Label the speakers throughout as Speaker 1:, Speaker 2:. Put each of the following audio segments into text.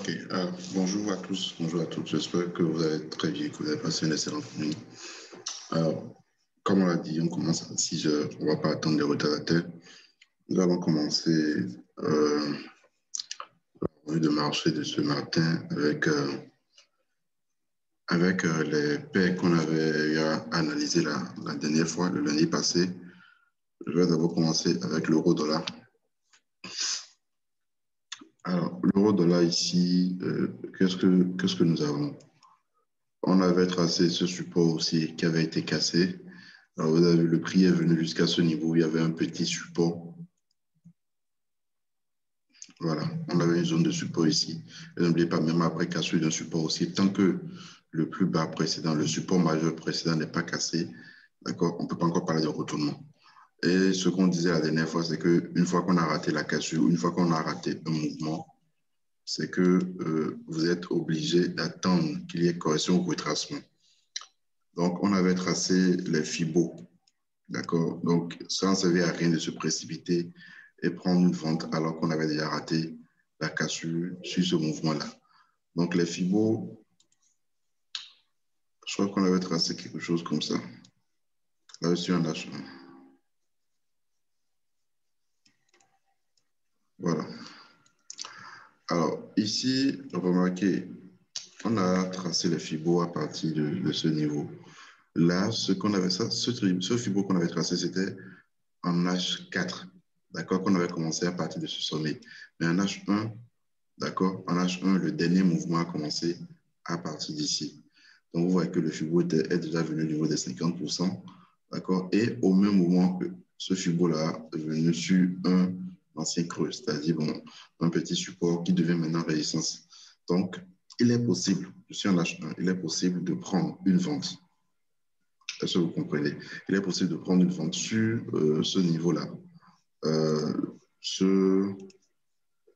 Speaker 1: Ok, bonjour à tous, bonjour à toutes. J'espère que vous allez très bien, que vous avez passé une excellente nuit. Comme on l'a dit, on commence à 6 heures. On ne va pas attendre les retardataires. Nous allons commencer la revue de marché de ce matin avec les paires qu'on avait analysées la dernière fois, le lundi passé. Je vais d'abord commencer avec l'euro-dollar. Alors, l'euro-dollar ici, qu'est-ce que nous avons? On avait tracé ce support aussi qui avait été cassé. Alors, vous avez vu, le prix est venu jusqu'à ce niveau. Il y avait un petit support. Voilà, on avait une zone de support ici. Et n'oubliez pas, même après cassure d'un support aussi, tant que le plus bas précédent, le support majeur précédent n'est pas cassé, d'accord, on ne peut pas encore parler de retournement. Et ce qu'on disait la dernière fois, c'est qu'une fois qu'on a raté la cassure, une fois qu'on a raté un mouvement, c'est que vous êtes obligé d'attendre qu'il y ait correction ou retracement. Donc, on avait tracé les Fibos, d'accord? Donc, ça ne servait à rien de se précipiter et prendre une vente alors qu'on avait déjà raté la cassure sur ce mouvement-là. Donc, les Fibos, je crois qu'on avait tracé quelque chose comme ça. Là-dessus, on a... Voilà. Alors, ici, remarquez, on a tracé les Fibos à partir de ce niveau. Là, ce Fibo qu'on avait tracé, c'était en H4, d'accord, qu'on avait commencé à partir de ce sommet. Mais en H1, d'accord, en H1, le dernier mouvement a commencé à partir d'ici. Donc, vous voyez que le Fibo est déjà venu au niveau des 50%, d'accord, et au même moment que ce Fibo-là est venu sur un ancien creux, c'est-à-dire bon, un petit support qui devient maintenant résistance. Donc, il est possible, je suis en H1, il est possible de prendre une vente. Est-ce que vous comprenez? Il est possible de prendre une vente sur ce niveau-là.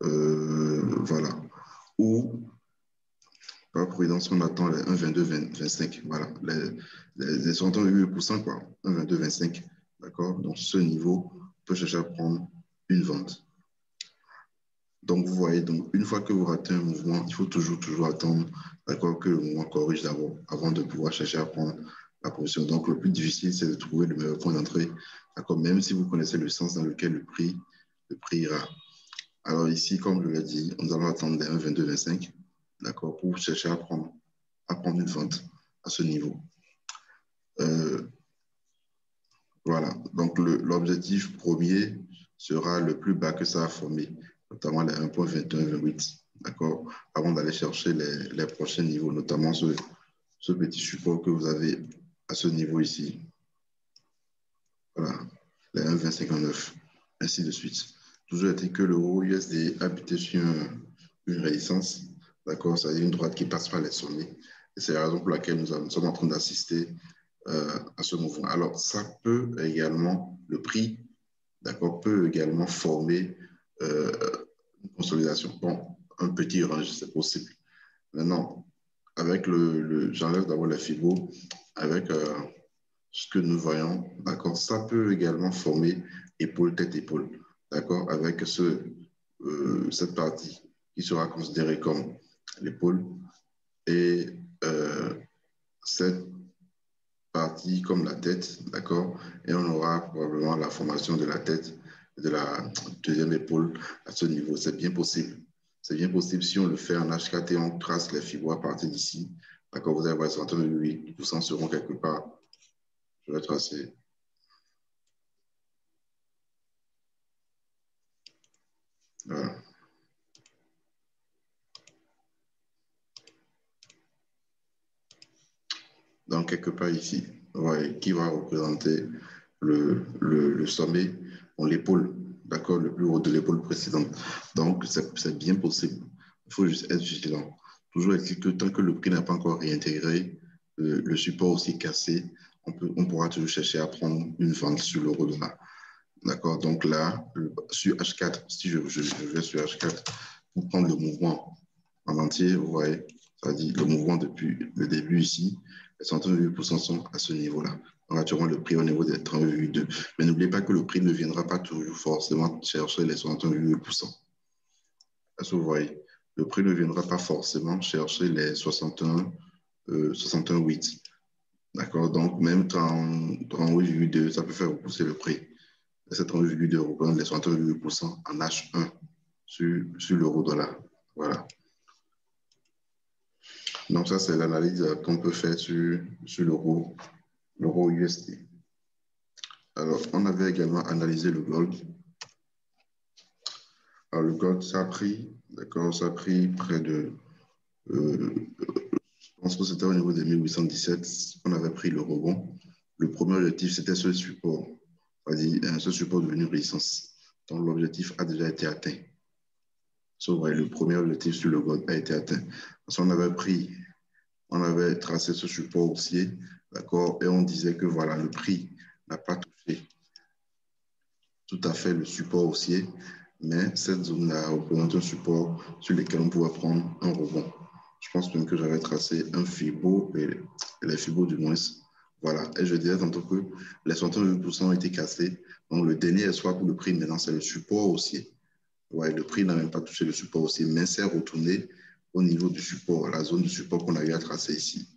Speaker 1: Voilà. Ou, par prudence, on attend les 1,2225. Voilà. Les 68%, quoi. 1,2225. D'accord? Donc, ce niveau peut chercher à prendre une vente. Donc, vous voyez, donc, une fois que vous ratez un mouvement, il faut toujours attendre, d'accord, que le mouvement corrige d'abord avant de pouvoir chercher à prendre la position. Donc, le plus difficile, c'est de trouver le meilleur point d'entrée, d'accord, même si vous connaissez le sens dans lequel le prix ira. Alors ici, comme je l'ai dit, nous allons attendre les 1,2225, d'accord, pour chercher à prendre une vente à ce niveau. Voilà, donc l'objectif premier sera le plus bas que ça a formé, notamment les 1,2128, d'accord, avant d'aller chercher les prochains niveaux, notamment ce petit support que vous avez à ce niveau ici. Voilà, les 1,2059, ainsi de suite. Toujours est-il que l'euro USD a buté sur une résistance, d'accord, c'est-à-dire une droite qui passe par les sommets. Et c'est la raison pour laquelle nous sommes en train d'assister à ce mouvement. Alors, ça peut également, le prix, d'accord, peut également former une consolidation. Bon, un petit range, c'est possible. Maintenant, avec j'enlève d'abord les Fibo, avec ce que nous voyons, d'accord, ça peut également former épaule, tête, épaule, d'accord, avec cette partie qui sera considérée comme l'épaule et cette partie comme la tête, d'accord, et on aura probablement la formation de la tête et de la deuxième épaule à ce niveau. C'est bien possible. C'est bien possible si on le fait en H4 et on trace les fibres à partir d'ici. D'accord, vous allez voir 68% seront quelque part. Je vais tracer. Voilà. Donc, quelque part ici, ouais, qui va représenter le sommet, l'épaule, d'accord, le plus haut de l'épaule précédente. Donc, c'est bien possible. Il faut juste être vigilant. Toujours est-il que tant que le prix n'a pas encore réintégré, le support aussi cassé, on pourra toujours chercher à prendre une vente sur l'euro-dollar. D'accord, donc là, sur H4, si je vais sur H4 pour prendre le mouvement en entier, vous voyez, c'est-à-dire le mouvement depuis le début ici, les 38% sont à ce niveau-là. Donc, actuellement, le prix au niveau des 38,2. Mais n'oubliez pas que le prix ne viendra pas toujours forcément chercher les 68%. Est-ce que vous voyez? le prix ne viendra pas forcément chercher les 61,8. D'accord? Donc, même 38,2, ça peut faire repousser le prix. Et ces 38,2 représentent les 61,8% en H1 sur l'euro-dollar. Voilà. Donc, ça, c'est l'analyse qu'on peut faire sur l'euro USD. Alors, on avait également analysé le gold. Alors, le gold, ça a pris, d'accord, ça a pris près de, je pense que c'était au niveau des 1817, on avait pris le rebond. Le premier objectif, c'était ce support, c'est-à-dire ce support devenu résistance. Donc, l'objectif a déjà été atteint. Le premier objectif sur le gold a été atteint. Parce qu'on avait pris, on avait tracé ce support haussier, d'accord, et on disait que voilà, le prix n'a pas touché tout à fait le support haussier, mais cette zone-là représente un support sur lequel on pouvait prendre un rebond. Je pense même que j'avais tracé un Fibo, et les Fibo du moins. Voilà, et je disais tantôt que les 68% ont été cassés. Donc, le dernier espoir pour le prix maintenant, c'est le support haussier. Ouais, le prix n'a même pas touché le support haussier, mais c'est retourné au niveau du support, la zone du support qu'on a eu à tracer ici.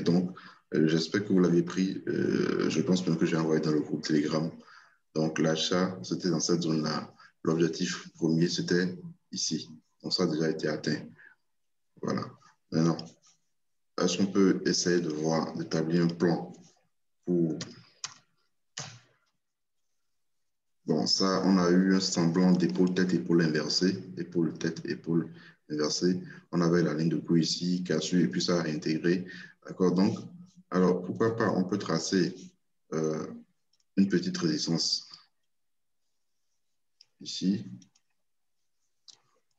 Speaker 1: Donc, j'espère que vous l'avez pris. Je pense même que j'ai envoyé dans le groupe Telegram. Donc, l'achat, c'était dans cette zone-là. L'objectif premier, c'était ici. Donc, ça a déjà été atteint. Voilà. Maintenant, est-ce qu'on peut essayer de voir, d'établir un plan pour... Bon, ça, on a eu un semblant d'épaule tête, épaule inversée, épaule tête, épaule inversée. On avait la ligne de coup ici, cassue, et puis ça a réintégré. D'accord? Donc, alors, pourquoi pas, on peut tracer une petite résistance ici.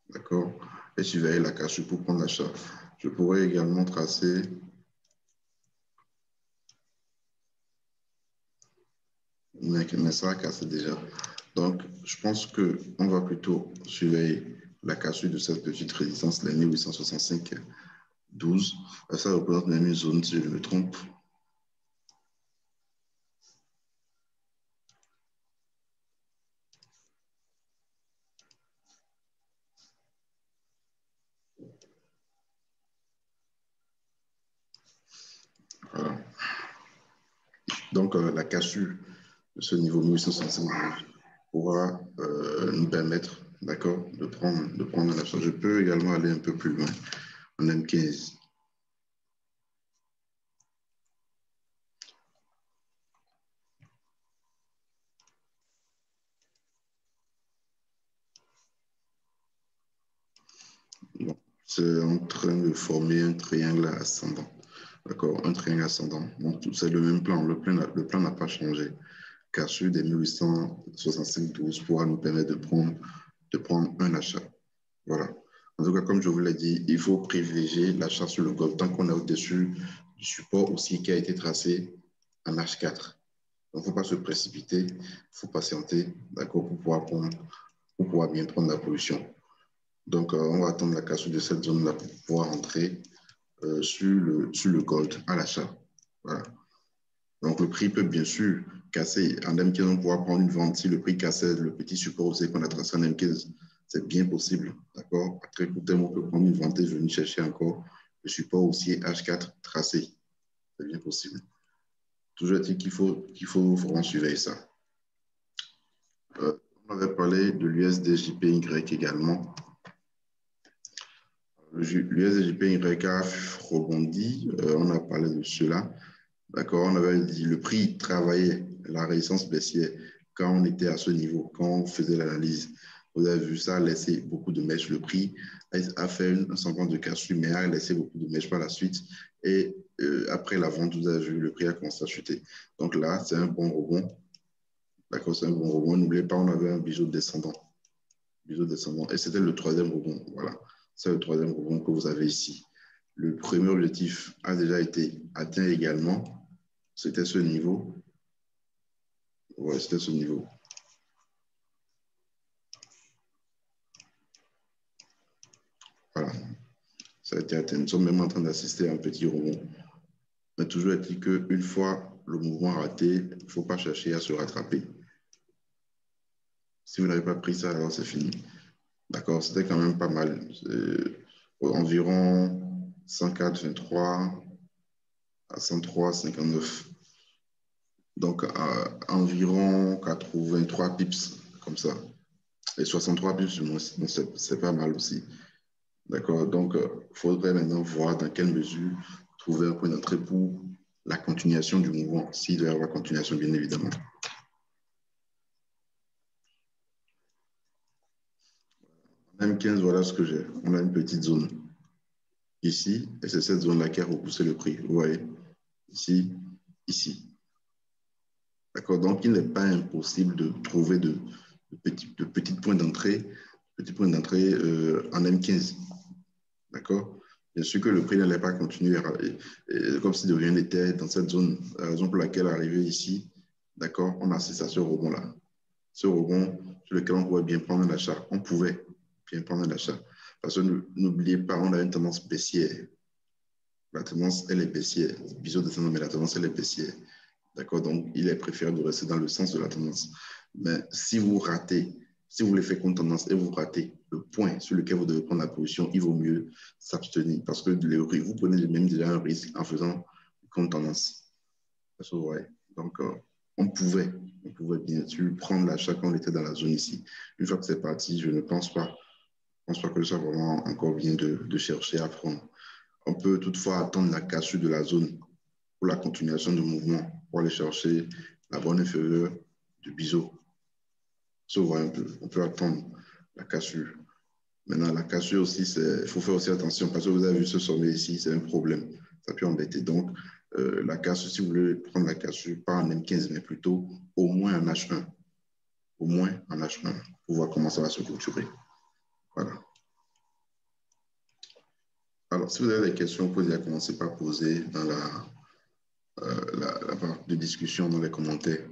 Speaker 1: D'accord? Et surveiller la cassure pour prendre l'achat. Je pourrais également tracer mais ça a cassé déjà. Donc, je pense qu'on va plutôt surveiller la cassure de cette petite résistance, la 1865,12. Ça représente même une zone, si je me trompe. Voilà. Donc, la cassure de ce niveau 1865 pourra nous permettre, d'accord, de prendre l'achat. Je peux également aller un peu plus loin en M15. Bon, c'est en train de former un triangle ascendant. D'accord, un triangle ascendant. Donc, c'est le même plan. Le plan n'a pas changé. Cassure des 1865,12 pourra nous permettre de prendre un achat. Voilà. En tout cas, comme je vous l'ai dit, il faut privilégier l'achat sur le gold tant qu'on est au-dessus du support aussi qui a été tracé en H4. Donc, il ne faut pas se précipiter, il faut patienter, d'accord, pour pouvoir bien prendre la position. Donc, on va attendre la cassure de cette zone-là pour pouvoir entrer sur le gold à l'achat. Voilà. Donc, le prix peut bien sûr casser. En M15, on pourra prendre une vente si le prix cassait le petit support aussi qu'on a tracé en M15. C'est bien possible. D'accord? À très court terme, on peut prendre une vente et venir chercher encore le support aussi H4 tracé. C'est bien possible. Toujours est-il qu'il faut vraiment surveiller ça. On avait parlé de l'USD-JPY également. L'USD-JPY a rebondi. On a parlé de cela. D'accord, on avait dit le prix travaillait la résistance baissière quand on était à ce niveau, quand on faisait l'analyse. Vous avez vu ça a laissé beaucoup de mèches. Le prix a fait un semblant de cassure, mais a laissé beaucoup de mèches par la suite. Et après la vente, vous avez vu, le prix a commencé à chuter. Donc là, c'est un bon rebond. D'accord, c'est un bon rebond. N'oubliez pas, on avait un biseau descendant. Biseau descendant. Et c'était le troisième rebond. Voilà, c'est le troisième rebond que vous avez ici. Le premier objectif a déjà été atteint également. C'était ce niveau. Ouais, c'était ce niveau. Voilà. Ça a été atteint. Nous sommes même en train d'assister à un petit rebond. Mais toujours est-il qu'une fois le mouvement raté, il ne faut pas chercher à se rattraper. Si vous n'avez pas pris ça, alors c'est fini. D'accord, c'était quand même pas mal. Environ 104,23 à 103,59. Donc, environ 83 pips, comme ça. Et 63 pips, c'est pas mal aussi. D'accord, donc il faudrait maintenant voir dans quelle mesure trouver un point d'entrée pour la continuation du mouvement, s'il doit y avoir continuation, bien évidemment. En M15, voilà ce que j'ai. On a une petite zone ici, et c'est cette zone-là qui a repoussé le prix. Vous voyez, ici, ici. D'accord, donc il n'est pas impossible de trouver de petits points d'entrée, en M15. D'accord? Bien sûr que le prix n'allait pas continuer comme si de rien n'était dans cette zone, la raison pour laquelle arrivé ici, d'accord, on assiste à ce rebond-là. Ce rebond sur lequel on pouvait bien prendre l'achat. On pouvait bien prendre l'achat. Parce que n'oubliez pas, on a une tendance baissière. La tendance, elle est baissière. Biseau descendant, mais la tendance, elle est baissière. D'accord? Donc, il est préférable de rester dans le sens de la tendance. Mais si vous ratez, si vous voulez faire comme tendance et vous ratez le point sur lequel vous devez prendre la position, il vaut mieux s'abstenir parce que vous prenez même déjà un risque en faisant comme tendance. Ouais. Donc, on pouvait bien sûr prendre l'achat quand on était dans la zone ici. Une fois que c'est parti, je ne pense pas. Je ne pense pas que ce soit vraiment encore bien de chercher à prendre. On peut toutefois attendre la cassure de la zone pour la continuation du mouvement, pour aller chercher la bonne inférieure du biseau. Ça, on peut attendre la cassure. Maintenant, la cassure aussi, il faut faire aussi attention parce que vous avez vu ce sommet ici, c'est un problème. Ça peut embêter. Donc, la cassure, si vous voulez prendre la cassure, pas en M15, mais plutôt au moins en H1. Au moins en H1, pour voir comment ça va se clôturer. Voilà. Alors, si vous avez des questions, vous pouvez déjà commencer par poser dans la barre de discussion, dans les commentaires.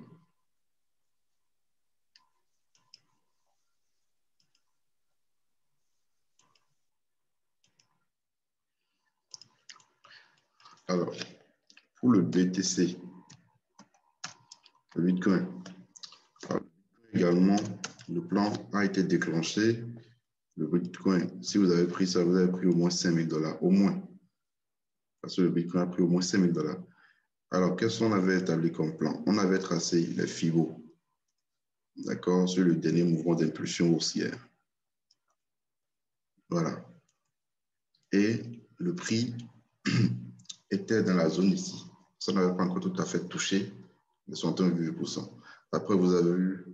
Speaker 1: Alors, pour le BTC, le Bitcoin, alors, également, le plan a été déclenché. Le Bitcoin, si vous avez pris ça, vous avez pris au moins 5 000 $, au moins. Parce que le Bitcoin a pris au moins 5 000 $. Alors, qu'est-ce qu'on avait établi comme plan? On avait tracé les Fibos, d'accord, sur le dernier mouvement d'impulsion haussière. Voilà. Et le prix était dans la zone ici. Ça n'avait pas encore tout à fait touché les 61,8%. Après, vous avez eu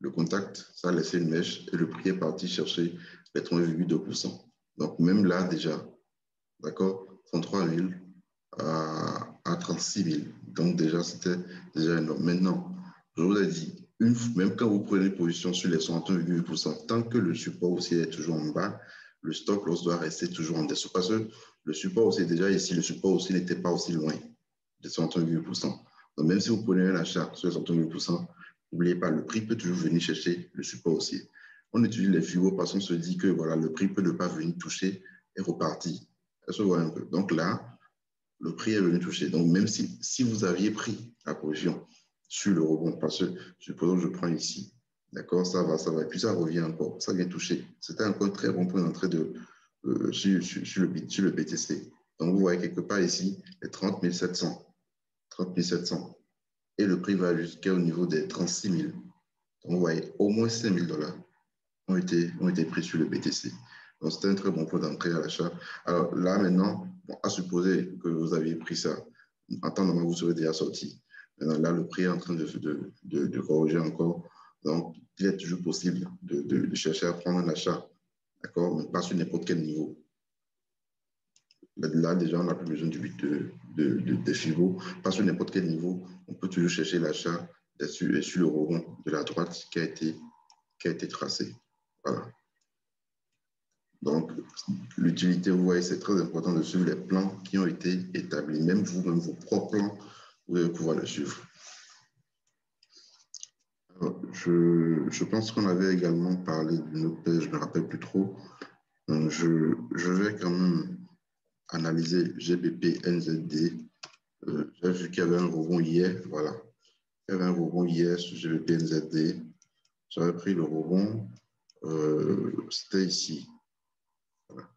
Speaker 1: le contact, ça a laissé une mèche et le prix est parti chercher les 3,2%. Donc, même là, déjà, d'accord, 33 000 à 36 000. Donc, déjà, c'était déjà énorme. Maintenant, je vous ai dit, même quand vous prenez position sur les 61,8%, tant que le support aussi est toujours en bas, le stop loss doit rester toujours en dessous. Parce que le support aussi est déjà ici, le support aussi n'était pas aussi loin de 61,8%. Donc, même si vous prenez un achat sur les 61,8%, n'oubliez pas, le prix peut toujours venir chercher le support aussi. On utilise les FIBO parce qu'on se dit que voilà, le prix peut ne pas venir toucher et repartir. Ça se voit un peu. Donc là, le prix est venu toucher. Donc, même si vous aviez pris la position sur le rebond, parce que supposons que je prends ici, d'accord, ça va, et puis ça revient encore, ça vient toucher. C'était encore un très bon point d'entrée sur le BTC. Donc, vous voyez quelque part ici, les 30 700. Et le prix va jusqu'au niveau des 36 000. Donc, vous voyez, au moins 5 000 $ ont été pris sur le BTC. Donc, c'était un très bon point d'entrée à l'achat. Alors là, maintenant, bon, à supposer que vous aviez pris ça, en temps normal, vous serez déjà sorti. Maintenant, là, le prix est en train de corriger encore. Donc, il est toujours possible de chercher à prendre un achat, d'accord, mais pas sur n'importe quel niveau. Là, déjà, on n'a plus besoin de FIBO. Pas sur n'importe quel niveau, on peut toujours chercher l'achat sur le rebond de la droite qui a été tracé. Voilà. Donc, l'utilité, vous voyez, c'est très important de suivre les plans qui ont été établis. Même vous-même, vos propres plans, vous devez pouvoir les suivre. Alors, je pense qu'on avait également parlé d'une autre page, je ne me rappelle plus trop. Donc, je vais quand même analyser GBP NZD. J'ai vu qu'il y avait un rebond hier, voilà. Il y avait un rebond hier sur GBP NZD. J'avais pris le rebond. c'était ici. Voilà.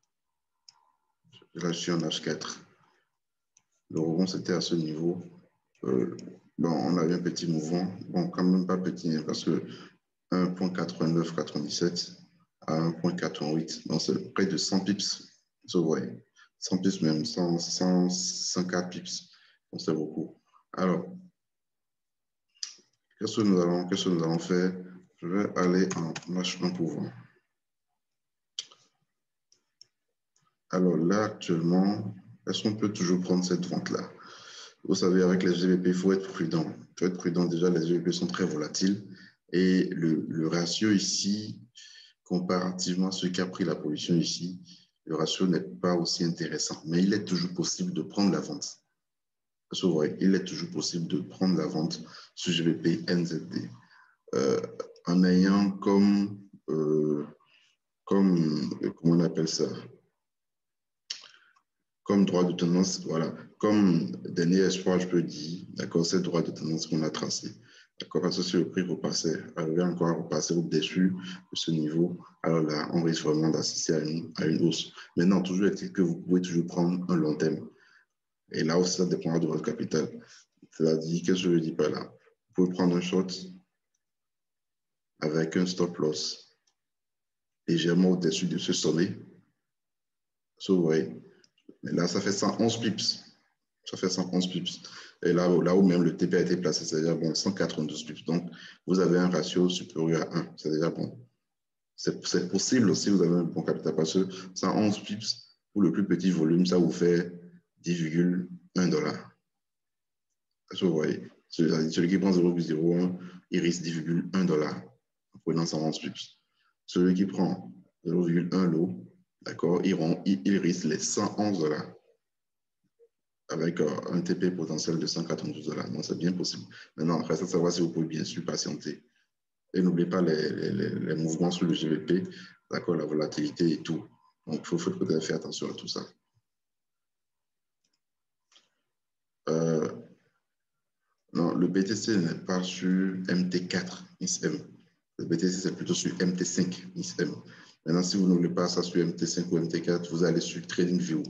Speaker 1: Là, je suis en H4. Le rebond, c'était à ce niveau. Bon, on a eu un petit mouvement. Bon, quand même pas petit, hein, parce que 1,8997 à 1,88. Donc, c'est près de 100 pips. Vous voyez, 100 pips même, 104 pips. Donc, c'est beaucoup. Alors, qu'est-ce que nous allons faire? Je vais aller en H1 pour voir. Alors là, actuellement, est-ce qu'on peut toujours prendre cette vente-là? Vous savez, avec les GBP, il faut être prudent. Il faut être prudent. Déjà, les GBP sont très volatiles. Et le ratio ici, comparativement à ce qui a pris la position ici, le ratio n'est pas aussi intéressant. Mais il est toujours possible de prendre la vente. Vous voyez, il est toujours possible de prendre la vente sur GBP NZD. En ayant comme, comment on appelle ça? Comme droit de tendance, voilà, comme dernier espoir, je peux dire, d'accord, c'est le droit de tendance qu'on a tracé. D'accord, parce que si le prix repassait, arrivait encore à repasser au-dessus de ce niveau, alors là, on risque vraiment d'assister à une hausse. Maintenant, toujours est-il que vous pouvez toujours prendre un long terme. Et là aussi, ça dépendra de votre capital. C'est-à-dire, qu'est-ce que je veux dire par là? Vous pouvez prendre un short avec un stop loss légèrement au-dessus de ce sommet. Ça, vous voyez. Mais là, ça fait 111 pips. Ça fait 111 pips. Et là où même le TP a été placé, c'est déjà bon, 192 pips. Donc, vous avez un ratio supérieur à 1. C'est déjà bon. C'est possible aussi, vous avez un bon capital, parce que 111 pips, pour le plus petit volume, ça vous fait 10,1 $. Est-ce que vous voyez? Celui qui prend 0,01, il risque 10,1 $ en prenant 111 pips. Celui qui prend 0,1 lot, d'accord, il risque les 111 $ avec un TP potentiel de 192 $. Donc, c'est bien possible. Maintenant, après ça, savoir si vous pouvez bien sûr patienter. Et n'oubliez pas les mouvements sur le GBP, d'accord, la volatilité et tout. Donc, il faut peut-être faire attention à tout ça. Non, le BTC n'est pas sur MT4, MIS-M. Le BTC, c'est plutôt sur MT5, MIS-M. Maintenant, si vous n'oubliez pas ça sur MT5 ou MT4, vous allez sur TradingView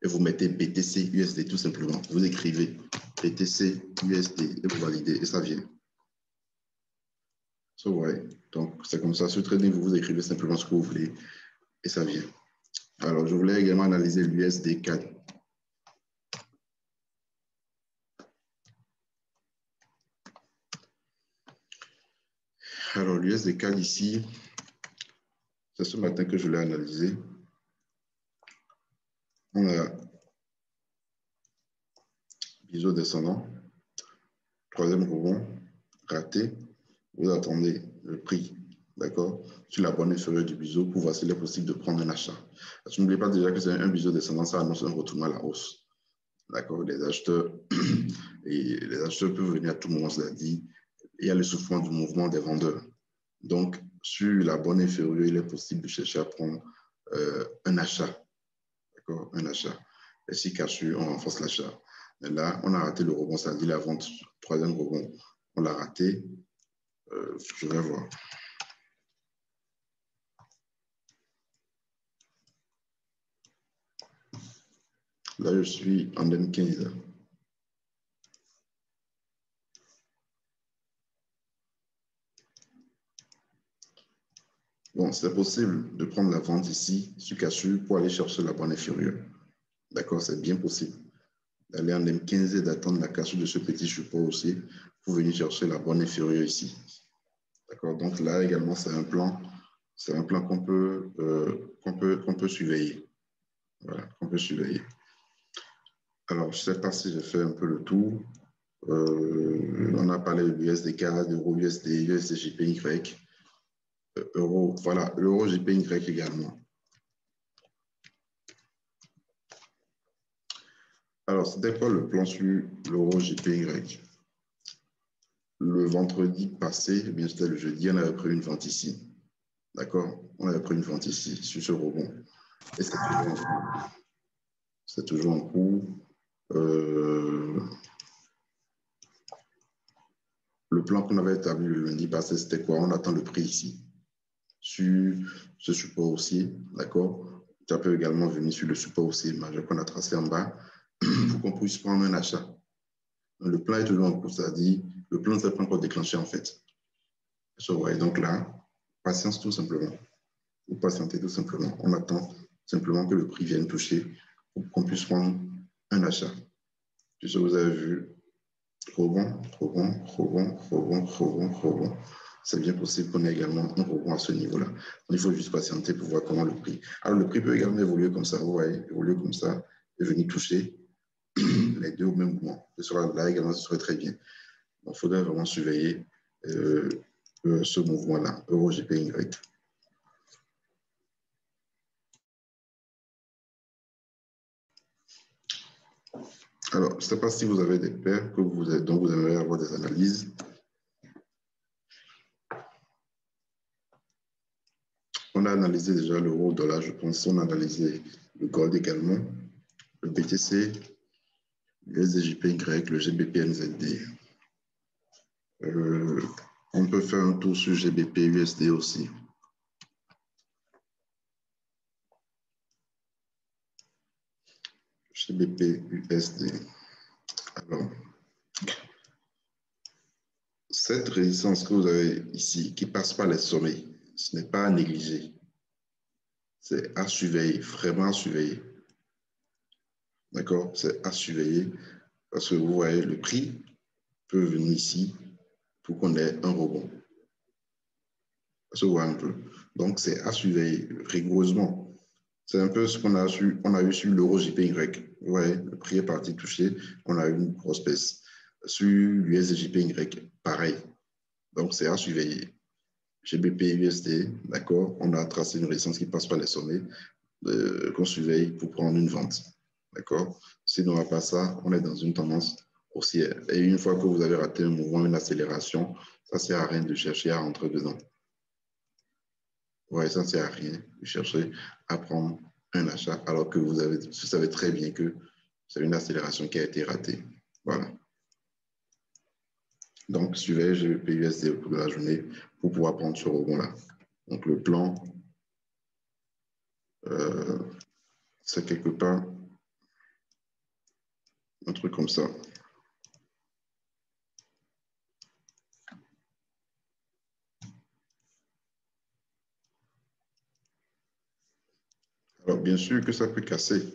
Speaker 1: et vous mettez BTC USD tout simplement. Vous écrivez BTC USD et vous validez et ça vient. So, ouais. Donc, c'est comme ça. Sur TradingView, vous écrivez simplement ce que vous voulez et ça vient. Alors, je voulais également analyser l'USD CAD. Alors, l'USD CAD ici, c'est ce matin que je l'ai analysé. On a biseau descendant, troisième rebond, raté. Vous attendez le prix, d'accord, sur la bande inférieure du biseau pour voir s'il est possible de prendre un achat. N'oubliez pas déjà que c'est un biseau descendant, ça annonce un retournement à la hausse. D'accord, les acheteurs peuvent venir à tout moment, c'est-à-dire il y a le soufflement du mouvement des vendeurs. Donc, sur la bande inférieure, il est possible de chercher à prendre un achat. D'accord, un achat. Et si cassure, on renforce l'achat. Mais là, on a raté le rebond, ça dit la vente, troisième rebond, on l'a raté. Je vais voir. Là, je suis en M15. Bon, c'est possible de prendre la vente ici, sur cassure, pour aller chercher la bande inférieure. D'accord, c'est bien possible. D'aller en M15 et d'attendre la cassure de ce petit support aussi pour venir chercher la bande inférieure ici. D'accord, donc là également, c'est un plan qu'on peut surveiller. Voilà, qu'on peut surveiller. Alors, je ne sais pas si j'ai fait un peu le tour. On a parlé de l'USDK, d'euro USD, USD JPY, euro, voilà, l'euro JPY également. Alors, c'était quoi le plan sur l'euro JPY? Le vendredi passé, bien c'était le jeudi, on avait pris une vente ici. D'accord? On avait pris une vente ici, sur ce rebond. Et c'est toujours en cours. Le plan qu'on avait établi le lundi passé, c'était quoi? On attend le prix ici. sur ce support haussier, d'accord? Ça peut également venir sur le support haussier majeur qu'on a tracé en bas pour qu'on puisse prendre un achat. Le plan est toujours en cours, c'est-à-dire le plan ne s'est pas encore déclenché en fait. Donc là, patience tout simplement. Vous patientez tout simplement. On attend simplement que le prix vienne toucher pour qu'on puisse prendre un achat. Puisque vous avez vu, rebond. C'est bien possible qu'on ait également un rebond à ce niveau-là. Il faut juste patienter pour voir comment le prix. Alors, le prix peut également évoluer comme ça, vous voyez, évoluer comme ça et venir toucher les deux au même moment. Là également, ce serait très bien. Donc, il faudrait vraiment surveiller ce mouvement-là, Euro-GPY. Alors, je ne sais pas si vous avez des paires dont vous aimeriez avoir des analyses. On a analysé déjà l'euro-dollar, je pense. On a analysé le gold également, le BTC, le SDJPY, le GBP-NZD. On peut faire un tour sur GBP-USD aussi. GBP-USD. Alors, cette résistance que vous avez ici, qui passe par les sommets, ce n'est pas à négliger. C'est à surveiller, vraiment à surveiller. D'accord? C'est à surveiller parce que vous voyez, le prix peut venir ici pour qu'on ait un rebond. Ça se voit un peu. Donc, c'est à surveiller rigoureusement. C'est un peu ce qu'on a eu sur l'euro-JPY. Vous voyez, le prix est parti toucher, on a eu une grosse baisse. Sur l'USD-JPY, pareil. Donc, c'est à surveiller. GBP-USD, d'accord, on a tracé une résistance qui passe par les sommets qu'on surveille pour prendre une vente. D'accord? Sinon, à part ça, on est dans une tendance haussière. Et une fois que vous avez raté un mouvement, une accélération, ça ne sert à rien de chercher à rentrer dedans. Ouais, ça ne sert à rien de chercher à prendre un achat alors que vous savez très bien que c'est une accélération qui a été ratée. Voilà. Donc, suivez GBP-USD au cours de la journée pour pouvoir prendre ce rebond-là. Donc, le plan, c'est quelque part un truc comme ça. Alors, bien sûr que ça peut casser.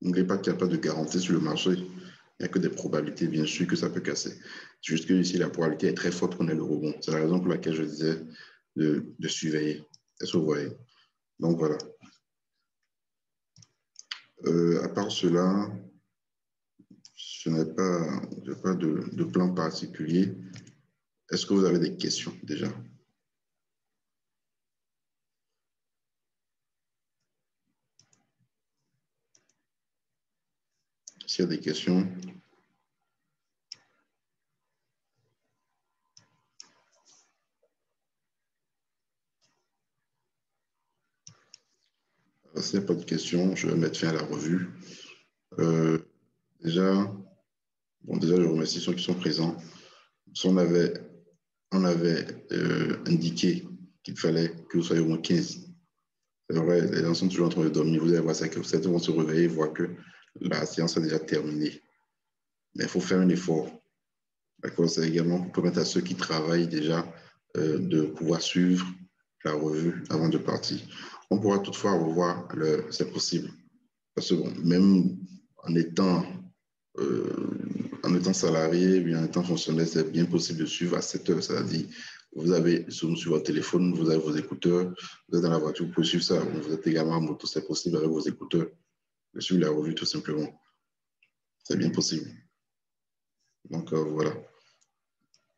Speaker 1: N'oubliez pas qu'il n'y a pas de garantie sur le marché. Il n'y a que des probabilités, bien sûr, que ça peut casser. C'est juste que ici, la probabilité est très forte qu'on ait le rebond. C'est la raison pour laquelle je disais de surveiller. Est-ce que vous voyez? Donc, voilà. À part cela, je n'ai pas de plan particulier. Est-ce que vous avez des questions déjà? S'il y a des questions. S'il n'y a pas de questions, je vais mettre fin à la revue. Déjà, je remercie ceux qui sont présents. On avait indiqué qu'il fallait que vous soyez au moins 15. C'est vrai, les gens sont toujours en train de dormir. Vous allez voir ça, que certains vont se réveiller et voir que la séance a déjà terminé. Mais il faut faire un effort. D'accord? C'est également pour permettre à ceux qui travaillent déjà de pouvoir suivre la revue avant de partir. On pourra toutefois revoir, c'est possible. Parce que bon, même en étant salarié, bien en étant fonctionnaire, c'est bien possible de suivre à 7 heures. C'est-à-dire, vous avez Zoom sur votre téléphone, vous avez vos écouteurs, vous êtes dans la voiture, vous pouvez suivre ça. Vous êtes également en moto, c'est possible avec vos écouteurs. De suivre la revue tout simplement. C'est bien possible. Donc, voilà.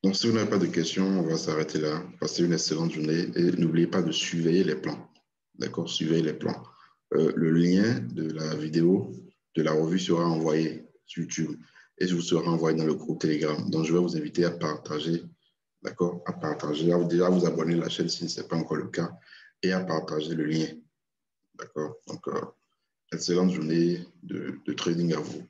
Speaker 1: Donc, si vous n'avez pas de questions, on va s'arrêter là. Passez une excellente journée et n'oubliez pas de surveiller les plans. D'accord? Surveillez les plans. Le lien de la vidéo de la revue sera envoyé sur YouTube et je vous sera envoyé dans le groupe Telegram. Donc, je vais vous inviter à partager, d'accord? À partager, déjà vous abonner à la chaîne si ce n'est pas encore le cas et à partager le lien. D'accord? Donc, excellente journée de trading à vous.